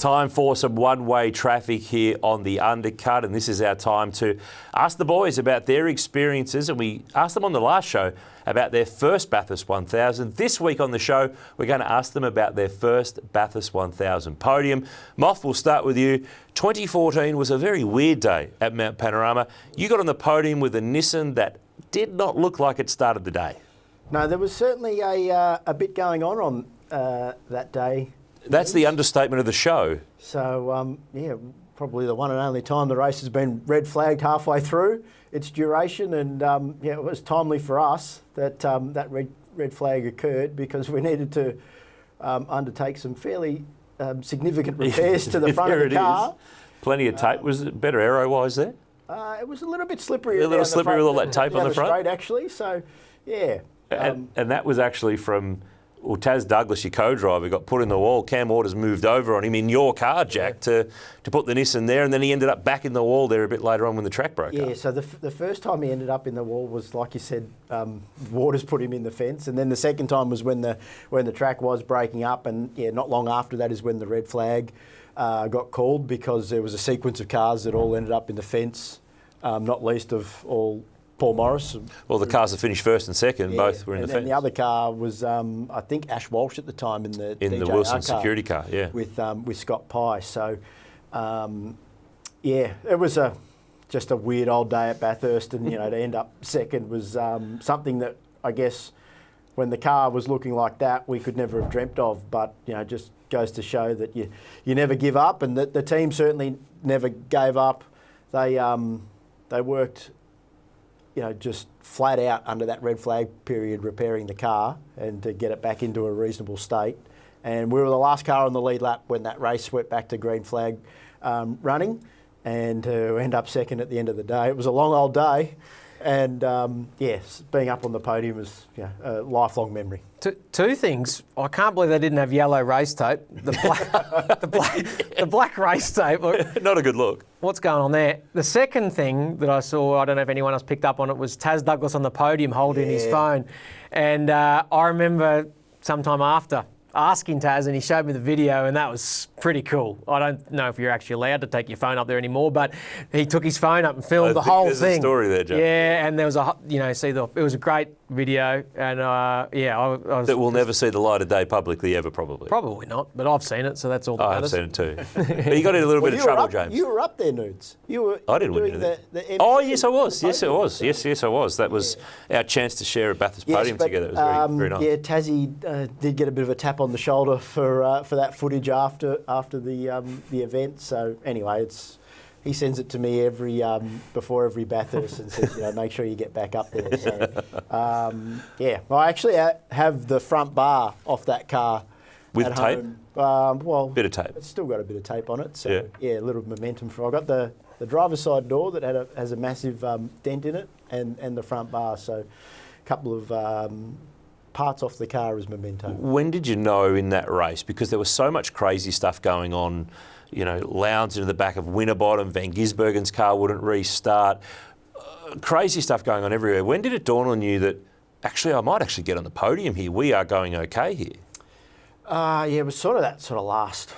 Time for some one-way traffic here on the Undercut, and this is our time to ask the boys about their experiences, and we asked them on the last show about their first Bathurst 1000. This week on the show, we're going to ask them about their first Bathurst 1000 podium. Moff, we'll start with you. 2014 was a very weird day at Mount Panorama. You got on the podium with a Nissan that did not look like it started the day. No, there was certainly a bit going on that day. That's the understatement of the show. So, yeah, probably the one and only time the race has been red flagged halfway through its duration, and yeah, it was timely for us that that red flag occurred, because we needed to undertake some fairly significant repairs to the front of the car. Plenty of tape. Was it better aero-wise there? It was a little bit slippery. A little slippery with all that tape on the front? Straight, actually, so yeah. And that was actually from... Well, Taz Douglas, your co-driver, got put in the wall. Cam Orders moved over on him in your car, Jack, to put the Nissan there, and then he ended up back in the wall there a bit later on when the track broke up. Yeah, so the first time he ended up in the wall was, like you said, Waters put him in the fence, and then the second time was when the track was breaking up, and yeah, not long after that is when the red flag got called, because there was a sequence of cars that all ended up in the fence, not least of all Paul Morris. Well, the cars that finished first and second, both were in the fence. And the other car was, I think, Ash Walsh at the time in the Wilson security car, yeah. With Scott Pye. So, yeah, it was just a weird old day at Bathurst, and, you know, to end up second was something that, I guess, when the car was looking like that, we could never have dreamt of. But, you know, just goes to show that you never give up, and that the team certainly never gave up. They worked, you know, just flat out under that red flag period, repairing the car and to get it back into a reasonable state. And we were the last car on the lead lap when that race went back to green flag running, and to end up second at the end of the day. It was a long old day, and yes, being up on the podium was, you know, a lifelong memory. Two things. I can't believe they didn't have yellow race tape. The black race tape. Look, not a good look. What's going on there? The second thing that I saw, I don't know if anyone else picked up on it, was Taz Douglas on the podium holding his phone. And I remember sometime after asking Taz, and he showed me the video, and that was pretty cool. I don't know if you're actually allowed to take your phone up there anymore, but he took his phone up and filmed the whole thing. There's a story there, Jack. Yeah, and there was it was a great video, and yeah, I was... That will never see the light of day publicly ever, probably. Probably not, but I've seen it, so that's all that matters. I've seen it too. But you got in a little bit of trouble, James. You were up there, Nudes. I didn't win anything. Oh, yes, I was. Yes, it was. Yes, I was. That was our chance to share a Bathurst podium together. It was very nice. Yeah, Tazzy did get a bit of a tap on the shoulder for that footage after the event. So anyway, he sends it to me before every Bathurst and says, you know, make sure you get back up there. So, yeah, well, I actually have the front bar off that car with at tape. Home. Well, bit of tape. It's still got a bit of tape on it. So yeah, a little momentum for. I got the driver's side door that has a massive dent in it, and the front bar. So a couple of parts off the car as memento. When did you know in that race? Because there was so much crazy stuff going on. You know, Lowndes into the back of Winterbottom, Van Gisbergen's car wouldn't restart. Crazy stuff going on everywhere. When did it dawn on you that, actually, I might actually get on the podium here? We are going okay here. Yeah, it was sort of last.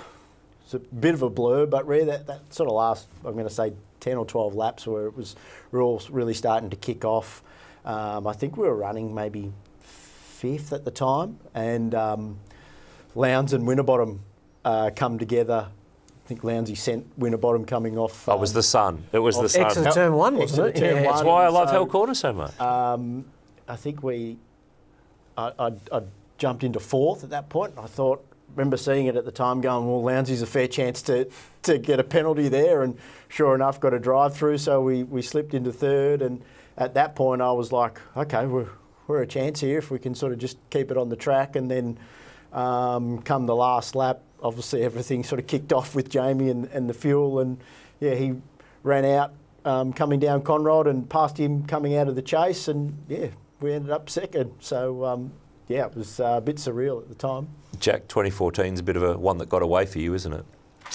It's a bit of a blur, but really that sort of last, I'm going to say 10 or 12 laps where we're all really starting to kick off. I think we were running maybe 5th at the time, and Lowndes and Winterbottom come together. I think Lowndesy sent Winterbottom coming off. It was the sun. It was the sun. Exit turn 1, wasn't it? Yeah. That's why I love Hell Corner so much. I think I jumped into 4th at that point. I remember seeing it at the time going, well, Lowndesy's a fair chance to get a penalty there, and sure enough got a drive through, so we slipped into 3rd, and at that point I was like, okay, we're a chance here if we can sort of just keep it on the track. And then come the last lap, obviously everything sort of kicked off with Jamie and the fuel, and yeah, he ran out coming down Conrod and passed him coming out of the chase, and yeah, we ended up second. So yeah, it was a bit surreal at the time. Jack, 2014 is a bit of a one that got away for you, isn't it?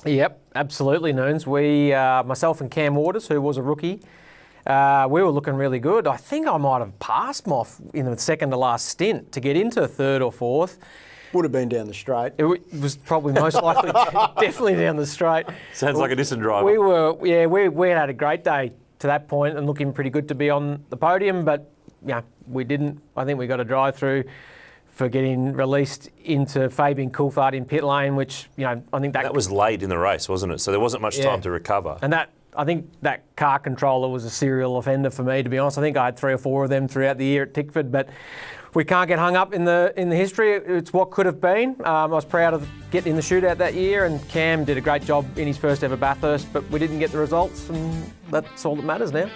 Yep, absolutely, Noons. We, myself and Cam Orders, who was a rookie, we were looking really good. I think I might have passed Moff in the second to last stint to get into 3rd or 4th. Would have been down the straight. It was probably most likely definitely down the straight. Sounds like a Nissan driver. We had a great day to that point and looking pretty good to be on the podium, but yeah, we didn't. I think we got a drive through for getting released into Fabian Coulthard in pit lane, which, you know, I think that was late in the race, wasn't it? So there wasn't much time to recover. And I think that car controller was a serial offender for me, to be honest. I think I had 3 or 4 of them throughout the year at Tickford, but we can't get hung up in the history. It's what could have been. I was proud of getting in the shootout that year, and Cam did a great job in his first ever Bathurst, but we didn't get the results, and that's all that matters now.